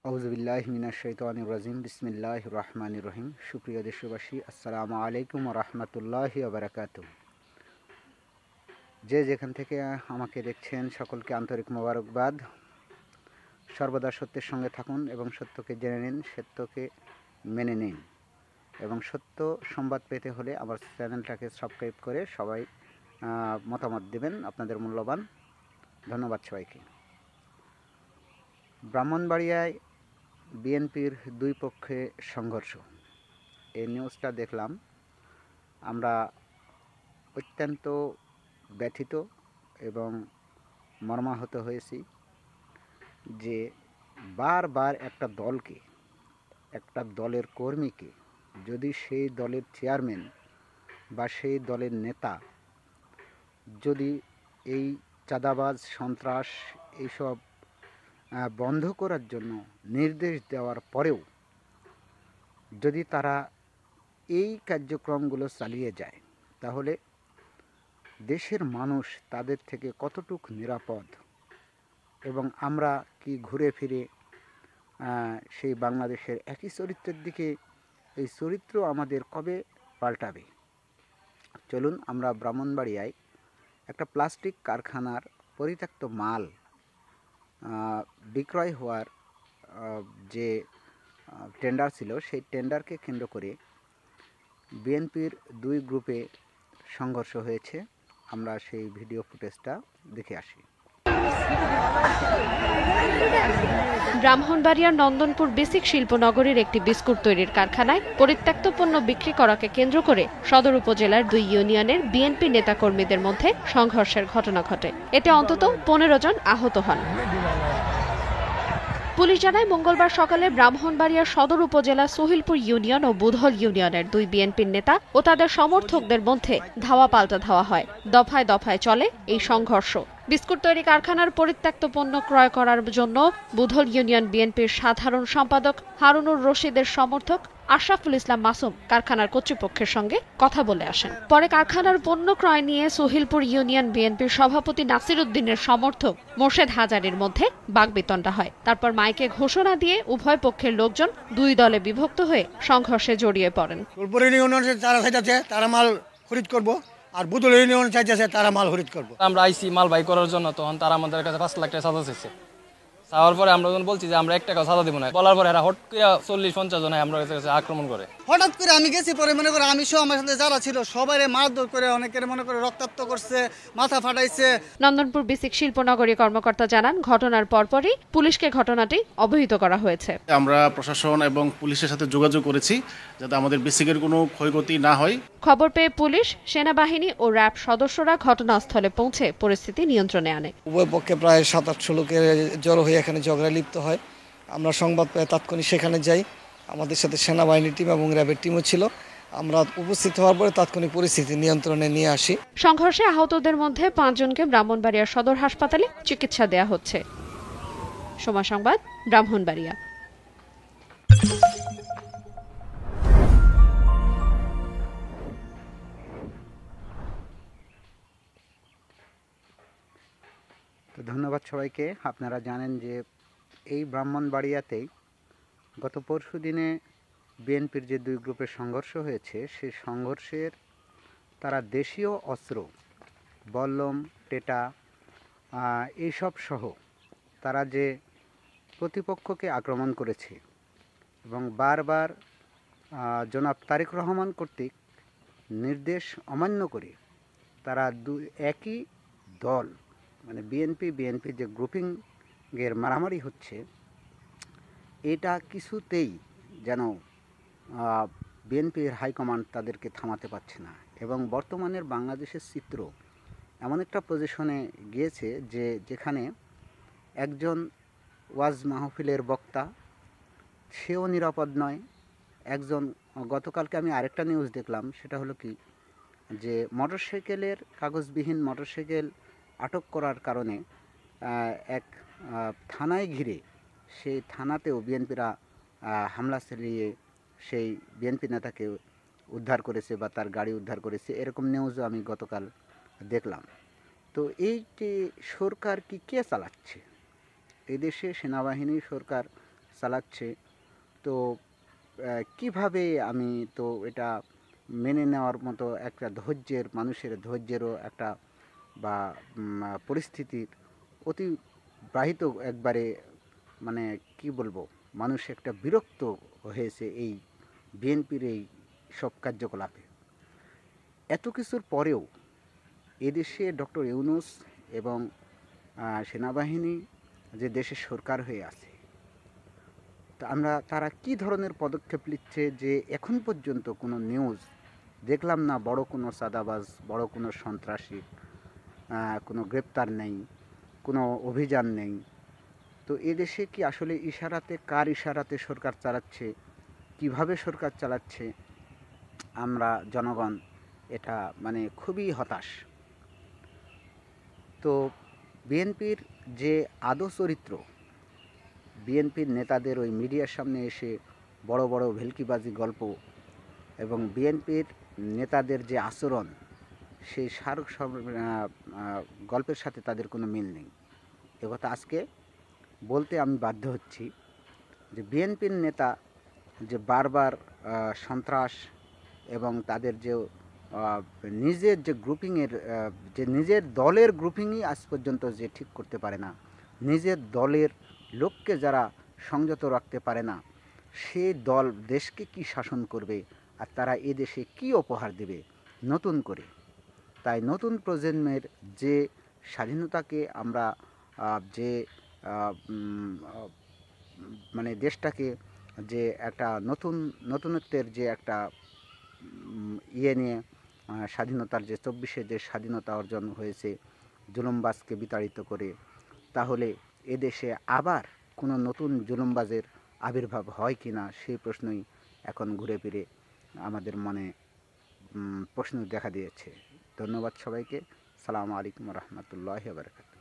আউযুবিল্লাহি মিনাশ শাইতানির রাজিম বিসমিল্লাহির রহমানির রহিম। সুপ্রিয় দেশবাসী, আসসালামু আলাইকুম ওয়া রাহমাতুল্লাহি ওয়া বারাকাতুহু। যে যেখান থেকে আমাকে দেখছেন সকলকে আন্তরিক মোবারকবাদ। সর্বদা সত্যের সঙ্গে থাকুন এবং সত্যকে জেনে নিন, সত্যকে মেনে নিন এবং সত্য সংবাদ পেতে হলে আমার চ্যানেলটাকে সাবস্ক্রাইব করে সবাই মতামত দেবেন আপনাদের মূল্যবান। ধন্যবাদ সবাইকে। ব্রাহ্মণবাড়িয়ায় বিএনপির দুই পক্ষে সংঘর্ষ, এই নিউজটা দেখলাম। আমরা অত্যন্ত ব্যথিত এবং মর্মাহত হয়েছি যে বারবার একটা দলের কর্মীকে যদি সেই দলের চেয়ারম্যান বা সেই দলের নেতা যদি এই চাঁদাবাজ সন্ত্রাস এইসব বন্ধ করার জন্য নির্দেশ দেওয়ার পরেও যদি তারা এই কার্যক্রমগুলো চালিয়ে যায়, তাহলে দেশের মানুষ তাদের থেকে কতটুকু নিরাপদ এবং আমরা কি ঘুরে ফিরে সেই বাংলাদেশের একই চরিত্রের দিকে, এই চরিত্র আমাদের কবে পাল্টাবে? চলুন আমরা ব্রাহ্মণবাড়িয়ায় একটা প্লাস্টিক কারখানার পরিত্যক্ত মাল বিক্রয় হওয়ার যে টেন্ডার ছিল, সেই টেন্ডারকে কেন্দ্র করে বিএনপির দুই গ্রুপে সংঘর্ষ হয়েছে। আমরা সেই ভিডিও ফুটেজটা দেখে আসি। ব্রাহ্মণবাড়িয়ার নন্দনপুর বেসিক শিল্পনগরীর একটি বিস্কুট তৈরির কারখানায় পরিত্যক্ত পণ্য বিক্রি করাকে কেন্দ্র করে সদর উপজেলার দুই ইউনিয়নের বিএনপি নেতাকর্মীদের মধ্যে সংঘর্ষের ঘটনা ঘটে। এতে অন্তত 15 জন আহত হন। পুলিশ জানায়, মঙ্গলবার সকালে ব্রাহ্মণবাড়িয়ার সদর উপজেলা সোহিলপুর ইউনিয়ন ও বুধল ইউনিয়নের দুই বিএনপির নেতা ও তাদের সমর্থকদের মধ্যে ধাওয়া পাল্টা ধাওয়া হয়। দফায় দফায় চলে এই সংঘর্ষ। বিস্কুট তৈরি কারখানার পরিত্যক্ত পণ্য ক্রয় করার জন্য বুধল ইউনিয়ন বিএনপির সাধারণ সম্পাদক হারুনুর রশিদের সমর্থক আশরাফুল ইসলাম মাসুম কারখানার কর্তৃপক্ষের সঙ্গে কথা বলে আসেন। পরে কারখানার পণ্য ক্রয় নিয়ে সোহিলপুর ইউনিয়ন বিএনপির সভাপতি নাসির উদ্দিনের সমর্থক মোর্শেদ হাজারীর মধ্যে বাকবিতণ্ডা হয়। তারপর মাইকে ঘোষণা দিয়ে উভয় পক্ষের লোকজন দুই দলে বিভক্ত হয়ে সংঘর্ষে জড়িয়ে পড়েন। তারা মাল খরিদ করব, আর বুধল ইউনিয়ন চাইতেছে তারা মাল খরিদ করবো। আমরা আইসি মাল বাই করার জন্য, তখন তারা আমাদের কাছে 5 লাখ টাকা চাঁদা চাইছে। চাওয়ার পরে আমরা যখন বলছি যে আমরা 1 টাকা চাঁদা দিব না, বলার পরে এরা হট করে 40-50 জন আমরা কাছে আক্রমণ করে। হঠাৎ করে আমি গেছি, পরে মনে করে আমি সহ আমার সাথে যারা ছিল সবাই মারধর করে, অনেকের মনে করে রক্তাক্ত করছে, মাথা ফাটাইছে। নন্দনপুর বেসিক শিল্পনগরী কর্মকর্তা জানান, ঘটনার পরপরই পুলিশকে ঘটনাটি অবহিত করা হয়েছে। আমরা প্রশাসন এবং পুলিশের সাথে যোগাযোগ করেছি যাতে আমাদের বেসিকের কোনো ক্ষয়ক্ষতি না হয়। খবর পেয়ে পুলিশ, সেনাবাহিনী ও র্যাব সদস্যরা ঘটনাস্থলে পৌঁছে পরিস্থিতি নিয়ন্ত্রণে আনে। উভয় পক্ষে প্রায় 700-800 লোকের জড়ো হয়ে এখানে ঝগড়ায় লিপ্ত হয়। আমরা সংবাদ পেয়ে তাৎক্ষণিক সেখানে যাই। আমাদের সাথে সেনাবাহিনী টিম এবং র্যাবের টিমও ছিল। আমরা উপস্থিত হওয়ার পরে তাৎক্ষণিক পরিস্থিতি নিয়ন্ত্রণে নিয়ে আসি। সংঘর্ষে আহতদের মধ্যে 5 জনকে ব্রাহ্মণবাড়িয়া সদর হাসপাতালে চিকিৎসা দেয়া হচ্ছে। সময় সংবাদ, ব্রাহ্মণবাড়িয়া। তো ধন্যবাদ সবাইকে। আপনারা জানেন যে এই ব্রাহ্মণবাড়িয়াতেই গত পরশু দিনে বিএনপির যে দুই গ্রুপের সংঘর্ষ হয়েছে, সেই সংঘর্ষের তারা দেশীয় অস্ত্র, বল্লম, টেটা এইসব সহ তারা যে প্রতিপক্ষকে আক্রমণ করেছে এবং বারবার জনাব তারেক রহমান কর্তৃক নির্দেশ অমান্য করে তারা একই দল, মানে বিএনপি যে গ্রুপিংয়ের মারামারি হচ্ছে, এটা কিছুতেই যেন বিএনপির হাইকমান্ড তাদেরকে থামাতে পারছে না। এবং বর্তমানের বাংলাদেশের চিত্র এমন একটা পজিশনে গিয়েছে যে যেখানে একজন ওয়াজ মাহফিলের বক্তা, সেও নিরাপদ নয়। একজন, গতকালকে আমি আরেকটা নিউজ দেখলাম, সেটা হলো কি যে মোটরসাইকেলের কাগজবিহীন মোটরসাইকেল আটক করার কারণে এক থানায় ঘিরে সেই থানাতেও বিএনপিরা হামলা চালিয়ে সেই বিএনপি নেতাকে উদ্ধার করেছে বা তার গাড়ি উদ্ধার করেছে, এরকম নিউজও আমি গতকাল দেখলাম। তো এইটি সরকার কি কে চালাচ্ছে? এই দেশে সেনাবাহিনী সরকার চালাচ্ছে। তো কিভাবে আমি তো এটা মেনে নেওয়ার মতো একটা ধৈর্যের মানুষের ধৈর্যেরও একটা বা পরিস্থিতির অতিবাহিত একবারে মানে কি বলবো, মানুষ একটা বিরক্ত হয়েছে এই বিএনপির এই সব কার্যকলাপে। এত কিছুর পরেও এদেশে ডক্টর ইউনূস এবং সেনাবাহিনী যে দেশের সরকার হয়ে আছে, তো তারা কি ধরনের পদক্ষেপ নিচ্ছে যে এখন পর্যন্ত কোনো নিউজ দেখলাম না, বড় কোনো চাঁদাবাজ, বড় কোনো সন্ত্রাসী, কোনো গ্রেপ্তার নেই, কোনো অভিযান নেই। তো এদেশে কি আসলে ইশারাতে, কার ইশারাতে সরকার চালাচ্ছে, কিভাবে সরকার চালাচ্ছে, আমরা জনগণ এটা মানে খুবই হতাশ। তো বিএনপির যে আদৌ চরিত্র, বিএনপির নেতাদের ওই মিডিয়ার সামনে এসে বড় বড় ভেলকিবাজি গল্প এবং বিএনপির নেতাদের যে আচরণ, সেই গল্পের সাথে তাদের কোনো মিল নেই। একথা আজকে বলতে আমি বাধ্য হচ্ছি যে বিএনপির নেতা যে বারবার সন্ত্রাস এবং তাদের যে নিজের যে গ্রুপিংয়ের যে নিজের দলের গ্রুপিংই আজ পর্যন্ত যে ঠিক করতে পারে না, নিজের দলের লোককে যারা সংযত রাখতে পারে না, সেই দল দেশকে কি শাসন করবে আর তারা এ দেশে কী উপহার দেবে নতুন করে। তাই নতুন প্রজন্মের যে স্বাধীনতাকে আমরা যে মানে দেশটাকে যে একটা নতুনত্বের যে একটা ইয়ে নিয়ে স্বাধীনতার যে 24-এ যে স্বাধীনতা অর্জন হয়েছে জুলুমবাজকে বিতাড়িত করে, তাহলে এদেশে আবার কোনো নতুন জুলুমবাজের আবির্ভাব হয় কি না, সেই প্রশ্নই এখন ঘুরে ফিরে আমাদের মনে প্রশ্ন দেখা দিয়েছে। ধন্যবাদ সবাইকে। সালামু আলাইকুম রহমতুল্লাহি ওয়া বারাকাতুহু।